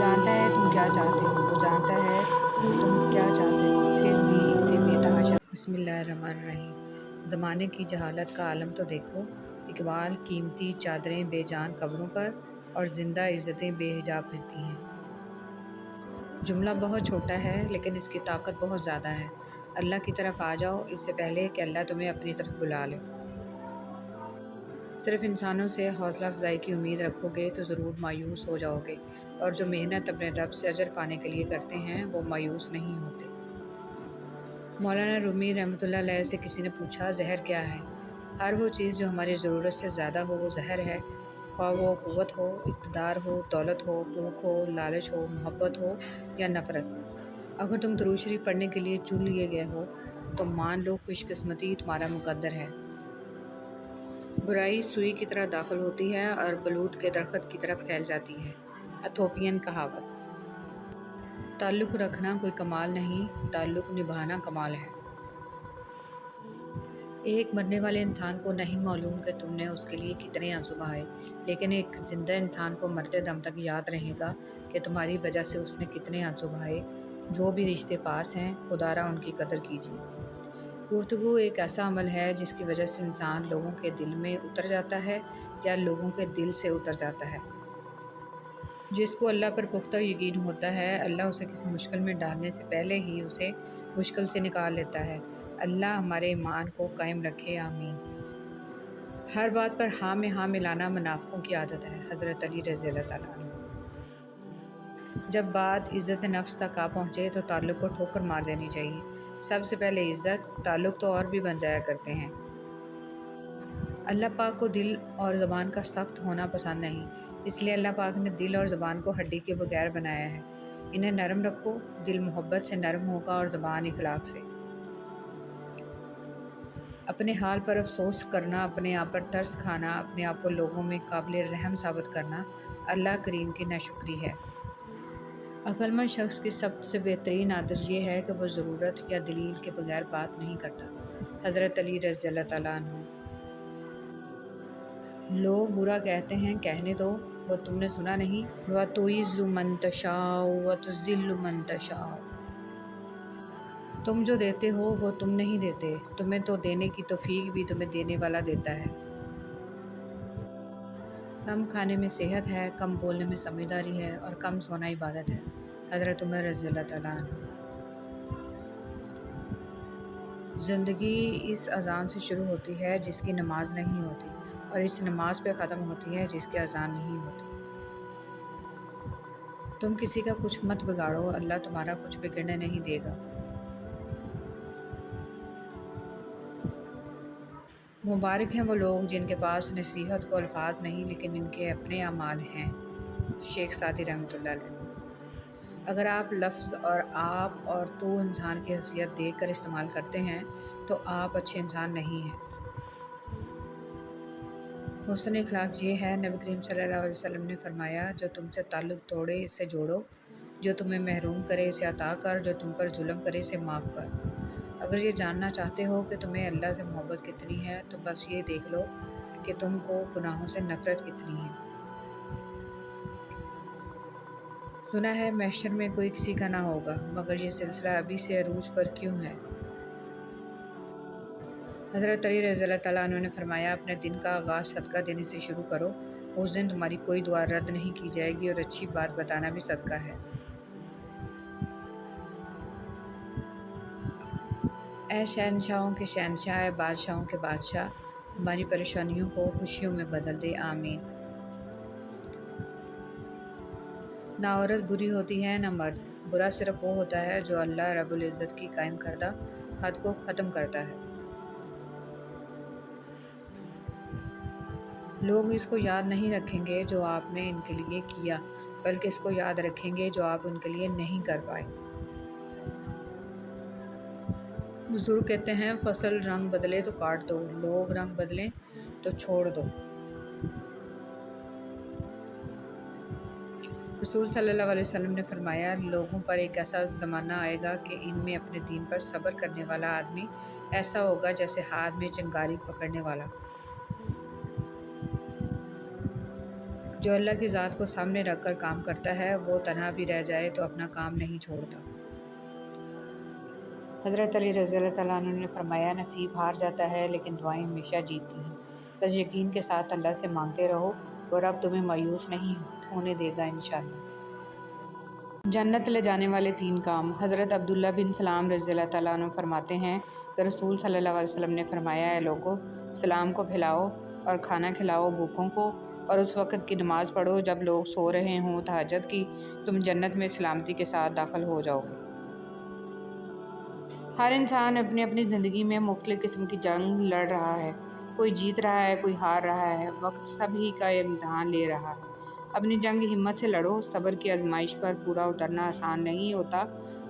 جانتا ہے تم کیا چاہتے ہو، وہ جانتا ہے تم کیا چاہتے ہو، پھر بھی اسے بے تحاشا۔ بسم اللہ الرحمن الرحیم۔ زمانے کی جہالت کا عالم تو دیکھو، اقبال قیمتی چادریں بے جان قبروں پر اور زندہ عزتیں بے حجاب پھرتی ہیں۔ جملہ بہت چھوٹا ہے لیکن اس کی طاقت بہت زیادہ ہے۔ اللہ کی طرف آ جاؤ اس سے پہلے کہ اللہ تمہیں اپنی طرف بلا لے۔ صرف انسانوں سے حوصلہ افزائی کی امید رکھو گے تو ضرور مایوس ہو جاؤ گے، اور جو محنت اپنے رب سے اجر پانے کے لیے کرتے ہیں وہ مایوس نہیں ہوتے۔ مولانا رومی رحمۃ اللہ علیہ سے کسی نے پوچھا زہر کیا ہے؟ ہر وہ چیز جو ہماری ضرورت سے زیادہ ہو وہ زہر ہے، خواہ وہ قوت ہو، اقتدار ہو، دولت ہو، بھوک ہو، لالچ ہو، محبت ہو یا نفرت۔ اگر تم درود شریف پڑھنے کے لیے چن لیے گئے ہو تو مان لو خوش قسمتی تمہارا مقدر ہے۔ برائی سوئی کی طرح داخل ہوتی ہے اور بلوط کے درخت کی طرف پھیل جاتی ہے۔ ایتھوپین کہاوت۔ تعلق رکھنا کوئی کمال نہیں، تعلق نبھانا کمال ہے۔ ایک مرنے والے انسان کو نہیں معلوم کہ تم نے اس کے لیے کتنے آنسو بہائے، لیکن ایک زندہ انسان کو مرتے دم تک یاد رہے گا کہ تمہاری وجہ سے اس نے کتنے آنسو بہائے۔ جو بھی رشتے پاس ہیں خدا را ان کی قدر کیجیے۔ گفتگو ایک ایسا عمل ہے جس کی وجہ سے انسان لوگوں کے دل میں اتر جاتا ہے یا لوگوں کے دل سے اتر جاتا ہے۔ جس کو اللہ پر پختہ یقین ہوتا ہے، اللہ اسے کسی مشکل میں ڈالنے سے پہلے ہی اسے مشکل سے نکال لیتا ہے۔ اللہ ہمارے ایمان کو قائم رکھے، آمین۔ ہر بات پر ہاں میں ہاں ملانا منافقوں کی عادت ہے، حضرت علی رضی اللہ تعالیٰ عنہ۔ جب بات عزت نفس تک آ پہنچے تو تعلق کو ٹھوکر مار دینی چاہیے۔ سب سے پہلے عزت، تعلق تو اور بھی بن جایا کرتے ہیں۔ اللہ پاک کو دل اور زبان کا سخت ہونا پسند نہیں، اس لیے اللہ پاک نے دل اور زبان کو ہڈی کے بغیر بنایا ہے۔ انہیں نرم رکھو، دل محبت سے نرم ہوگا اور زبان اخلاق سے۔ اپنے حال پر افسوس کرنا، اپنے آپ پر ترس کھانا، اپنے آپ کو لوگوں میں قابل رحم ثابت کرنا اللہ کریم کی ناشکری ہے۔ عقل مند شخص کی سب سے بہترین عادت یہ ہے کہ وہ ضرورت یا دلیل کے بغیر بات نہیں کرتا، حضرت علی رضی اللہ تعالیٰ عنہ۔ لوگ برا کہتے ہیں، کہنے دو، وہ تم نے سنا نہیں، وَتُعِزُّ مَن تَشَاءُ وَتُذِلُّ مَن تَشَاءُ۔ تم جو دیتے ہو وہ تم نہیں دیتے، تمہیں تو دینے کی توفیق بھی تمہیں دینے والا دیتا ہے۔ کم کھانے میں صحت ہے، کم بولنے میں سمجھداری ہے اور کم سونا عبادت ہے، حضرت عمر رضی اللہ تعالیٰ عنہ۔ زندگی اس اذان سے شروع ہوتی ہے جس کی نماز نہیں ہوتی، اور اس نماز پہ ختم ہوتی ہے جس کی اذان نہیں ہوتی۔ تم کسی کا کچھ مت بگاڑو، اللہ تمہارا کچھ بگڑنے نہیں دے گا۔ مبارک ہیں وہ لوگ جن کے پاس نصیحت کو الفاظ نہیں لیکن ان کے اپنے اعمال ہیں، شیخ سعدی رحمۃ اللہ علیہ۔ اگر آپ لفظ اور آپ اور تو انسان کی حیثیت دیکھ کر استعمال کرتے ہیں تو آپ اچھے انسان نہیں ہیں۔ حسن اخلاق یہ ہے، نبی کریم صلی اللہ علیہ وسلم نے فرمایا، جو تم سے تعلق توڑے اسے جوڑو، جو تمہیں محروم کرے اسے عطا کر، جو تم پر ظلم کرے اسے معاف کر۔ اگر یہ جاننا چاہتے ہو کہ تمہیں اللہ سے محبت کتنی ہے تو بس یہ دیکھ لو کہ تم کو گناہوں سے نفرت کتنی ہے۔ سنا ہے محشر میں کوئی کسی کا نہ ہوگا، مگر یہ سلسلہ ابھی سے عروج پر کیوں ہے؟ حضرت علی رضی اللہ تعالیٰ عنہ نے فرمایا، اپنے دن کا آغاز صدقہ دینے سے شروع کرو، اس دن تمہاری کوئی دعا رد نہیں کی جائے گی اور اچھی بات بتانا بھی صدقہ ہے۔ اے شہنشاہوں کے شہنشاہ، اے بادشاہوں کے بادشاہ، ہماری پریشانیوں کو خوشیوں میں بدل دے، آمین۔ نہ عورت بری ہوتی ہے نہ مرد، برا صرف وہ ہوتا ہے جو اللہ رب العزت کی قائم کردہ حد کو ختم کرتا ہے۔ لوگ اس کو یاد نہیں رکھیں گے جو آپ نے ان کے لیے کیا، بلکہ اس کو یاد رکھیں گے جو آپ ان کے لیے نہیں کر پائے۔ بزرگ کہتے ہیں، فصل رنگ بدلے تو کاٹ دو، لوگ رنگ بدلیں تو چھوڑ دو۔ رسول صلی اللہ علیہ وسلم نے فرمایا، لوگوں پر ایک ایسا زمانہ آئے گا کہ ان میں اپنے دین پر صبر کرنے والا آدمی ایسا ہوگا جیسے ہاتھ میں چنگاری پکڑنے والا۔ جو اللہ کی ذات کو سامنے رکھ کر کام کرتا ہے وہ تنہا بھی رہ جائے تو اپنا کام نہیں چھوڑتا۔ حضرت علی رضی اللہ تعالیٰ عنہ نے فرمایا، نصیب ہار جاتا ہے لیکن دعائیں ہمیشہ جیتتی ہیں۔ بس یقین کے ساتھ اللہ سے مانگتے رہو، وہ رب تمہیں مایوس نہیں ہونے دے گا انشاءاللہ۔ جنت لے جانے والے 3 کام۔ حضرت عبداللہ بن سلام رضی اللہ تعالیٰ عنہ فرماتے ہیں کہ رسول صلی اللہ علیہ وسلم نے فرمایا، اے لوگو، سلام کو پھیلاؤ اور کھانا کھلاؤ بھوکوں کو، اور اس وقت کی نماز پڑھو جب لوگ سو رہے ہوں تہجد کی، تم جنت میں سلامتی کے ساتھ داخل ہو جاؤ گے۔ ہر انسان اپنی اپنی زندگی میں مختلف قسم کی جنگ لڑ رہا ہے، کوئی جیت رہا ہے، کوئی ہار رہا ہے، وقت سب ہی کا امتحان لے رہا ہے۔ اپنی جنگ ہمت سے لڑو۔ صبر کی آزمائش پر پورا اترنا آسان نہیں ہوتا،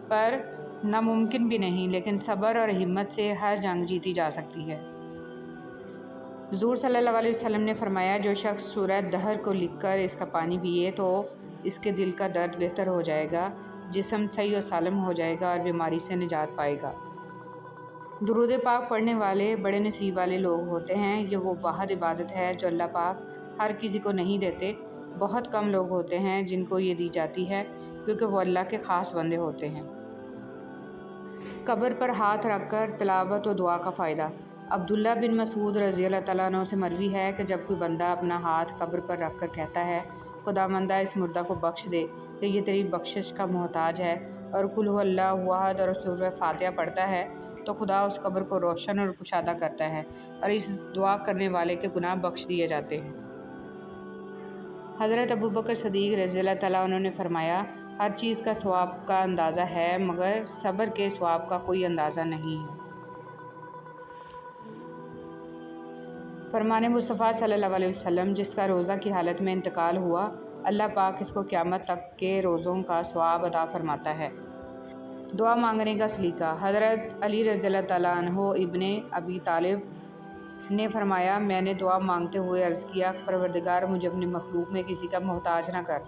پر ناممکن بھی نہیں، لیکن صبر اور ہمت سے ہر جنگ جیتی جا سکتی ہے۔ حضور صلی اللہ علیہ وسلم نے فرمایا، جو شخص سورہ دہر کو لکھ کر اس کا پانی پیے تو اس کے دل کا درد بہتر ہو جائے گا، جسم صحیح و سالم ہو جائے گا اور بیماری سے نجات پائے گا۔ درود پاک پڑھنے والے بڑے نصیب والے لوگ ہوتے ہیں۔ یہ وہ واحد عبادت ہے جو اللہ پاک ہر کسی کو نہیں دیتے۔ بہت کم لوگ ہوتے ہیں جن کو یہ دی جاتی ہے، کیونکہ وہ اللہ کے خاص بندے ہوتے ہیں۔ قبر پر ہاتھ رکھ کر تلاوت و دعا کا فائدہ۔ عبداللہ بن مسعود رضی اللہ تعالیٰ عنہ سے مروی ہے کہ جب کوئی بندہ اپنا ہاتھ قبر پر رکھ کر کہتا ہے، خداوندہ اس مردہ کو بخش دے کہ یہ تیری بخشش کا محتاج ہے، اور قل ھو اللہ احد اور سورہ فاتحہ پڑھتا ہے، تو خدا اس قبر کو روشن اور کشادہ کرتا ہے اور اس دعا کرنے والے کے گناہ بخش دیے جاتے ہیں۔ حضرت ابوبکر صدیق رضی اللہ تعالیٰ عنہ نے فرمایا، ہر چیز کا ثواب کا اندازہ ہے مگر صبر کے ثواب کا کوئی اندازہ نہیں ہے۔ فرمان مصطفیٰ صلی اللہ علیہ وسلم، جس کا روزہ کی حالت میں انتقال ہوا، اللہ پاک اس کو قیامت تک کے روزوں کا ثواب عطا فرماتا ہے۔ دعا مانگنے کا سلیقہ۔ حضرت علی رضی اللہ تعالیٰ عنہ ابن ابی طالب نے فرمایا، میں نے دعا مانگتے ہوئے عرض کیا، پروردگار مجھے اپنی مخلوق میں کسی کا محتاج نہ کر۔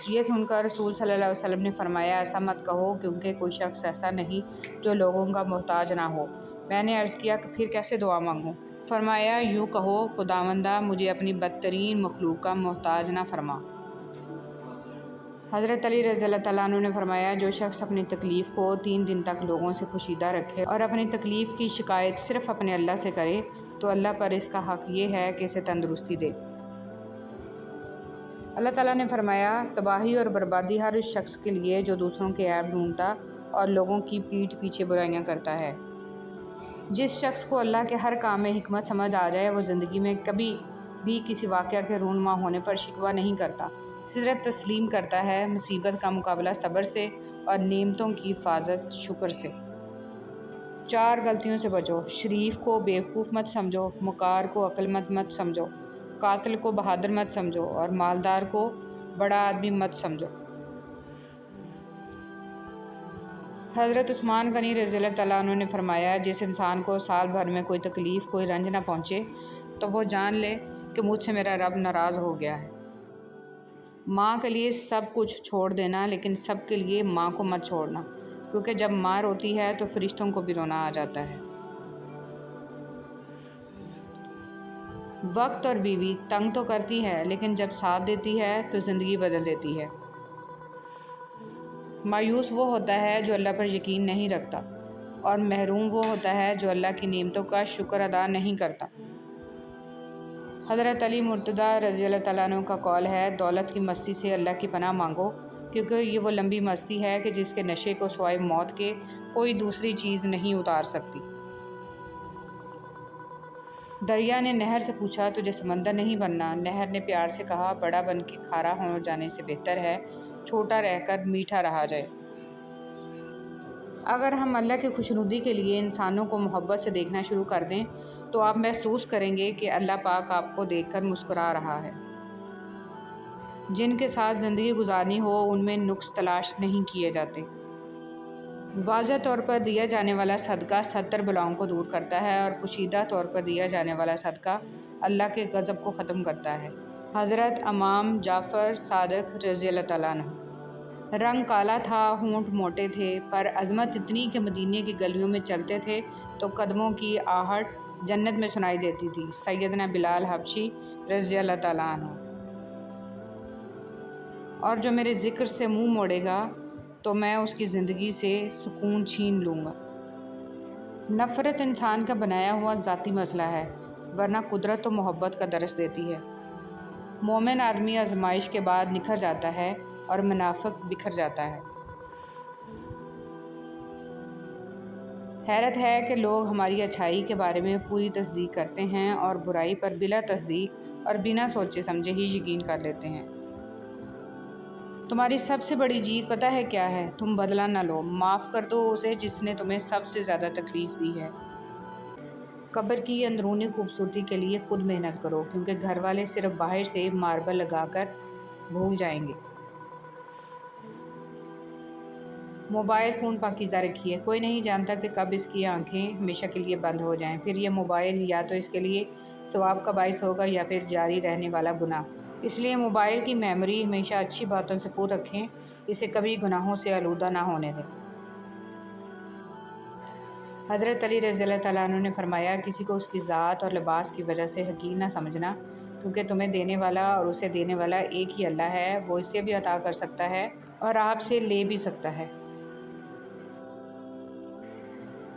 یہ سن کر رسول صلی اللہ علیہ وسلم نے فرمایا، ایسا مت کہو، کیونکہ کوئی شخص ایسا نہیں جو لوگوں کا محتاج نہ ہو۔ میں نے عرض کیا کہ پھر کیسے دعا مانگوں؟ فرمایا، یوں کہو، خداوندہ مجھے اپنی بدترین مخلوق کا محتاج نہ فرما۔ حضرت علی رضی اللہ تعالیٰ عنہ نے فرمایا، جو شخص اپنی تکلیف کو 3 دن تک لوگوں سے پوشیدہ رکھے اور اپنی تکلیف کی شکایت صرف اپنے اللہ سے کرے، تو اللہ پر اس کا حق یہ ہے کہ اسے تندرستی دے۔ اللہ تعالیٰ نے فرمایا، تباہی اور بربادی ہر اس شخص کے لیے جو دوسروں کے عیب ڈھونڈتا اور لوگوں کی پیٹھ پیچھے برائیاں کرتا ہے۔ جس شخص کو اللہ کے ہر کام میں حکمت سمجھ آ جائے، وہ زندگی میں کبھی بھی کسی واقعہ کے رونما ہونے پر شکوہ نہیں کرتا، صرف تسلیم کرتا ہے، مصیبت کا مقابلہ صبر سے اور نعمتوں کی حفاظت شکر سے۔ 4 غلطیوں سے بچو۔ شریف کو بیوقوف مت سمجھو، مکار کو عقل مند مت سمجھو، قاتل کو بہادر مت سمجھو اور مالدار کو بڑا آدمی مت سمجھو۔ حضرت عثمان غنی رضی اللہ تعالیٰ عنہ نے فرمایا، جس انسان کو سال بھر میں کوئی تکلیف، کوئی رنج نہ پہنچے، تو وہ جان لے کہ مجھ سے میرا رب ناراض ہو گیا ہے۔ ماں کے لیے سب کچھ چھوڑ دینا، لیکن سب کے لیے ماں کو مت چھوڑنا، کیونکہ جب ماں روتی ہے تو فرشتوں کو بھی رونا آ جاتا ہے۔ وقت اور بیوی تنگ تو کرتی ہے، لیکن جب ساتھ دیتی ہے تو زندگی بدل دیتی ہے۔ مایوس وہ ہوتا ہے جو اللہ پر یقین نہیں رکھتا، اور محروم وہ ہوتا ہے جو اللہ کی نعمتوں کا شکر ادا نہیں کرتا۔ حضرت علی مرتضیٰ رضی اللہ تعالیٰ عنہ کا قول ہے، دولت کی مستی سے اللہ کی پناہ مانگو، کیونکہ یہ وہ لمبی مستی ہے کہ جس کے نشے کو سوائے موت کے کوئی دوسری چیز نہیں اتار سکتی۔ دریا نے نہر سے پوچھا، تجھے سمندر نہیں بننا؟ نہر نے پیار سے کہا، بڑا بن کے کھارا ہو جانے سے بہتر ہے چھوٹا رہ کر میٹھا رہا جائے۔ اگر ہم اللہ کی خوشنودی کے لیے انسانوں کو محبت سے دیکھنا شروع کر دیں تو آپ محسوس کریں گے کہ اللہ پاک آپ کو دیکھ کر مسکرا رہا ہے۔ جن کے ساتھ زندگی گزارنی ہو ان میں نقص تلاش نہیں کیے جاتے۔ واضح طور پر دیا جانے والا صدقہ 70 بلاؤں کو دور کرتا ہے، اور پوشیدہ طور پر دیا جانے والا صدقہ اللہ کے غضب کو ختم کرتا ہے۔ حضرت امام جعفر صادق رضی اللہ تعالیٰ عنہ۔ رنگ کالا تھا، ہونٹ موٹے تھے، پر عظمت اتنی کہ مدینے کی گلیوں میں چلتے تھے تو قدموں کی آہٹ جنت میں سنائی دیتی تھی۔ سیدنا بلال حبشی رضی اللہ تعالیٰ عنہ۔ اور جو میرے ذکر سے منہ موڑے گا تو میں اس کی زندگی سے سکون چھین لوں گا۔ نفرت انسان کا بنایا ہوا ذاتی مسئلہ ہے، ورنہ قدرت تو محبت کا درس دیتی ہے۔ مومن آدمی آزمائش کے بعد نکھر جاتا ہے اور منافق بکھر جاتا ہے۔ حیرت ہے کہ لوگ ہماری اچھائی کے بارے میں پوری تصدیق کرتے ہیں اور برائی پر بلا تصدیق اور بنا سوچے سمجھے ہی یقین کر لیتے ہیں۔ تمہاری سب سے بڑی جیت پتہ ہے کیا ہے؟ تم بدلہ نہ لو، معاف کر دو اسے جس نے تمہیں سب سے زیادہ تکلیف دی ہے۔ قبر کی اندرونی خوبصورتی کے لیے خود محنت کرو، کیونکہ گھر والے صرف باہر سے ماربل لگا کر بھول جائیں گے۔ موبائل فون پاکیزہ رکھیے، کوئی نہیں جانتا کہ کب اس کی آنکھیں ہمیشہ کے لیے بند ہو جائیں، پھر یہ موبائل یا تو اس کے لیے ثواب کا باعث ہوگا یا پھر جاری رہنے والا گناہ۔ اس لیے موبائل کی میموری ہمیشہ اچھی باتوں سے پر رکھیں، اسے کبھی گناہوں سے آلودہ نہ ہونے دیں۔ حضرت علی رضی اللہ تعالیٰ عنہ نے فرمایا، کسی کو اس کی ذات اور لباس کی وجہ سے حقیر نہ سمجھنا، کیونکہ تمہیں دینے والا اور اسے دینے والا ایک ہی اللہ ہے، وہ اسے بھی عطا کر سکتا ہے اور آپ سے لے بھی سکتا ہے۔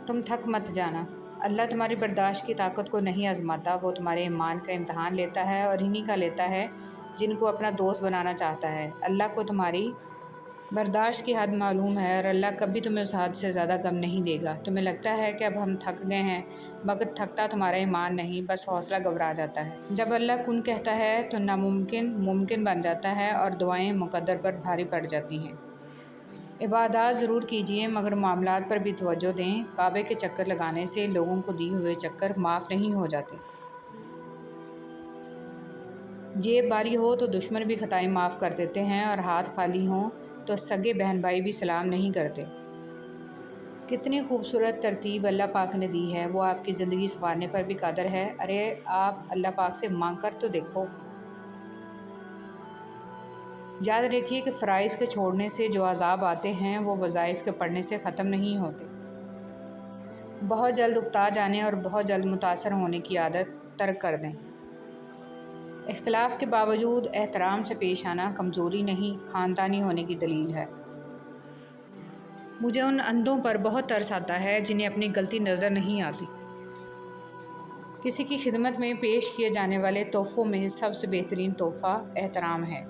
تم تھک مت جانا، اللہ تمہاری برداشت کی طاقت کو نہیں آزماتا، وہ تمہارے ایمان کا امتحان لیتا ہے اور انہی کا لیتا ہے جن کو اپنا دوست بنانا چاہتا ہے۔ اللہ کو تمہاری برداشت کی حد معلوم ہے اور اللہ کبھی تمہیں اس حد سے زیادہ غم نہیں دے گا۔ تمہیں لگتا ہے کہ اب ہم تھک گئے ہیں، مگر تھکتا تمہارا ایمان نہیں، بس حوصلہ گھبرا جاتا ہے۔ جب اللہ کن کہتا ہے تو ناممکن ممکن بن جاتا ہے اور دعائیں مقدر پر بھاری پڑ جاتی ہیں۔ عبادات ضرور کیجیے مگر معاملات پر بھی توجہ دیں، کعبے کے چکر لگانے سے لوگوں کو دیے ہوئے چکر معاف نہیں ہو جاتے۔ جیب بھاری ہو تو دشمن بھی خطائیں معاف کر دیتے ہیں اور ہاتھ خالی ہوں تو سگے بہن بھائی بھی سلام نہیں کرتے۔ کتنی خوبصورت ترتیب اللہ پاک نے دی ہے، وہ آپ کی زندگی سنوارنے پر بھی قادر ہے۔ ارے آپ اللہ پاک سے مانگ کر تو دیکھو۔ یاد رکھیے کہ فرائض کے چھوڑنے سے جو عذاب آتے ہیں وہ وظائف کے پڑھنے سے ختم نہیں ہوتے۔ بہت جلد اکتا جانے اور بہت جلد متاثر ہونے کی عادت ترک کر دیں۔ اختلاف کے باوجود احترام سے پیش آنا کمزوری نہیں، خاندانی ہونے کی دلیل ہے۔ مجھے ان اندھوں پر بہت ترس آتا ہے جنہیں اپنی غلطی نظر نہیں آتی۔ کسی کی خدمت میں پیش کیے جانے والے تحفوں میں سب سے بہترین تحفہ احترام ہے۔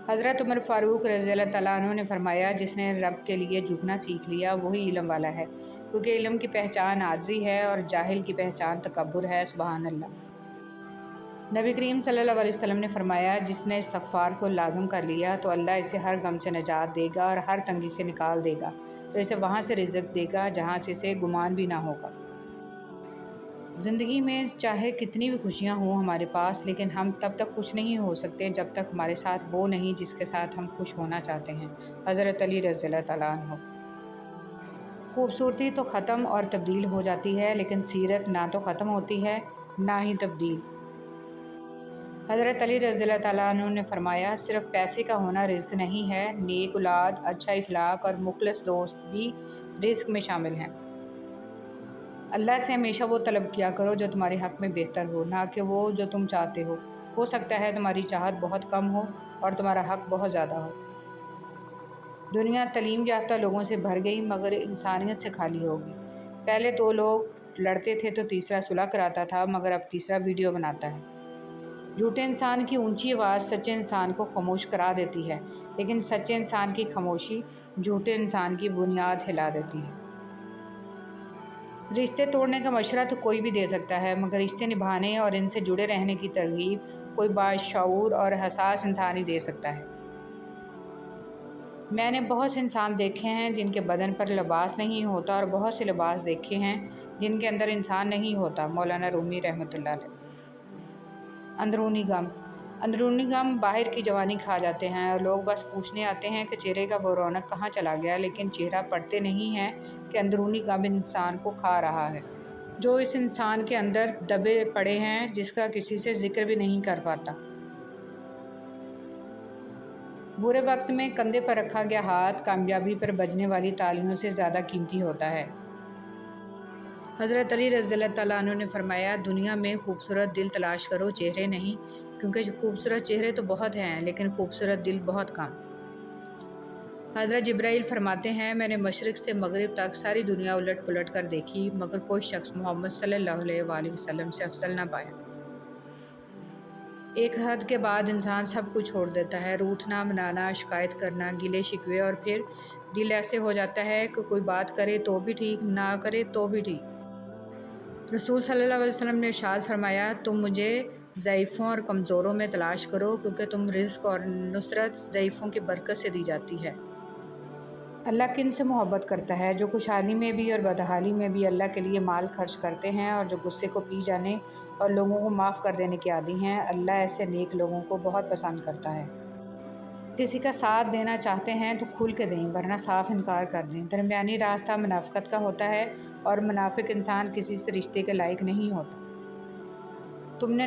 حضرت عمر فاروق رضی اللہ تعالیٰ عنہ نے فرمایا، جس نے رب کے لیے جھکنا سیکھ لیا وہی علم والا ہے، کیونکہ علم کی پہچان عاجزی ہے اور جاہل کی پہچان تکبر ہے۔ سبحان اللہ۔ نبی کریم صلی اللہ علیہ وسلم نے فرمایا، جس نے استغفار کو لازم کر لیا تو اللہ اسے ہر غم سے نجات دے گا اور ہر تنگی سے نکال دے گا، تو اسے وہاں سے رزق دے گا جہاں سے اسے گمان بھی نہ ہوگا۔ زندگی میں چاہے کتنی بھی خوشیاں ہوں ہمارے پاس، لیکن ہم تب تک خوش نہیں ہو سکتے جب تک ہمارے ساتھ وہ نہیں جس کے ساتھ ہم خوش ہونا چاہتے ہیں۔ حضرت علی رضی اللہ تعالیٰ عنہ۔ خوبصورتی تو ختم اور تبدیل ہو جاتی ہے، لیکن سیرت نہ تو ختم ہوتی ہے نہ ہی تبدیل۔ حضرت علی رضی اللہ تعالیٰ عنہ نے فرمایا، صرف پیسے کا ہونا رزق نہیں ہے، نیک اولاد، اچھا اخلاق اور مخلص دوست بھی رزق میں شامل ہیں۔ اللہ سے ہمیشہ وہ طلب کیا کرو جو تمہارے حق میں بہتر ہو، نہ کہ وہ جو تم چاہتے ہو سکتا ہے تمہاری چاہت بہت کم ہو اور تمہارا حق بہت زیادہ ہو۔ دنیا تعلیم یافتہ لوگوں سے بھر گئی مگر انسانیت سے خالی ہوگی۔ پہلے 2 لوگ لڑتے تھے تو تیسرا صلح کراتا تھا، مگر اب تیسرا ویڈیو بناتا ہے۔ جھوٹے انسان کی اونچی آواز سچے انسان کو خاموش کرا دیتی ہے، لیکن سچے انسان کی خاموشی جھوٹے انسان کی بنیاد ہلا دیتی ہے۔ رشتے توڑنے کا مشورہ تو کوئی بھی دے سکتا ہے، مگر رشتے نبھانے اور ان سے جڑے رہنے کی ترغیب کوئی باشعور اور حساس انسان ہی دے سکتا ہے۔ میں نے بہت سے انسان دیکھے ہیں جن کے بدن پر لباس نہیں ہوتا اور بہت سے لباس دیکھے ہیں جن کے اندر انسان نہیں ہوتا۔ مولانا رومی رحمۃ اللہ علیہ۔ اندرونی غم باہر کی جوانی کھا جاتے ہیں اور لوگ بس پوچھنے آتے ہیں کہ چہرے کا وہ رونق کہاں چلا گیا، لیکن چہرہ پڑھتے نہیں ہیں کہ اندرونی غم انسان کو کھا رہا ہے، جو اس انسان کے اندر دبے پڑے ہیں، جس کا کسی سے ذکر بھی نہیں کر پاتا۔ برے وقت میں کندھے پر رکھا گیا ہاتھ کامیابی پر بجنے والی تالیوں سے زیادہ قیمتی ہوتا ہے۔ حضرت علی رضی اللہ تعالیٰ عنہ نے فرمایا، دنیا میں خوبصورت دل تلاش کرو، چہرے نہیں، کیونکہ خوبصورت چہرے تو بہت ہیں لیکن خوبصورت دل بہت کم۔ حضرت جبرائیل فرماتے ہیں میں نے مشرق سے مغرب تک ساری دنیا الٹ پلٹ کر دیکھی مگر کوئی شخص محمد صلی اللہ علیہ وآلہ وسلم سے افضل نہ پایا۔ ایک حد کے بعد انسان سب کچھ چھوڑ دیتا ہے، روٹھنا، منانا، شکایت کرنا، گلے شکوے، اور پھر دل ایسے ہو جاتا ہے کہ کوئی بات کرے تو بھی ٹھیک، نہ کرے تو بھی ٹھیک۔ رسول صلی اللہ علیہ وسلم نے ارشاد فرمایا تم مجھے ضعیفوں اور کمزوروں میں تلاش کرو کیونکہ تم رزق اور نصرت ضعیفوں کی برکت سے دی جاتی ہے۔ اللہ کن سے محبت کرتا ہے؟ جو خوشحالی میں بھی اور بدحالی میں بھی اللہ کے لیے مال خرچ کرتے ہیں اور جو غصے کو پی جانے اور لوگوں کو معاف کر دینے کے عادی ہیں۔ اللہ ایسے نیک لوگوں کو بہت پسند کرتا ہے۔ کسی کا ساتھ دینا چاہتے ہیں تو کھل کے دیں ورنہ صاف انکار کر دیں۔ درمیانی راستہ منافقت کا ہوتا ہے اور منافق انسان کسی سے رشتے کے لائق نہیں ہوتا۔ تم نے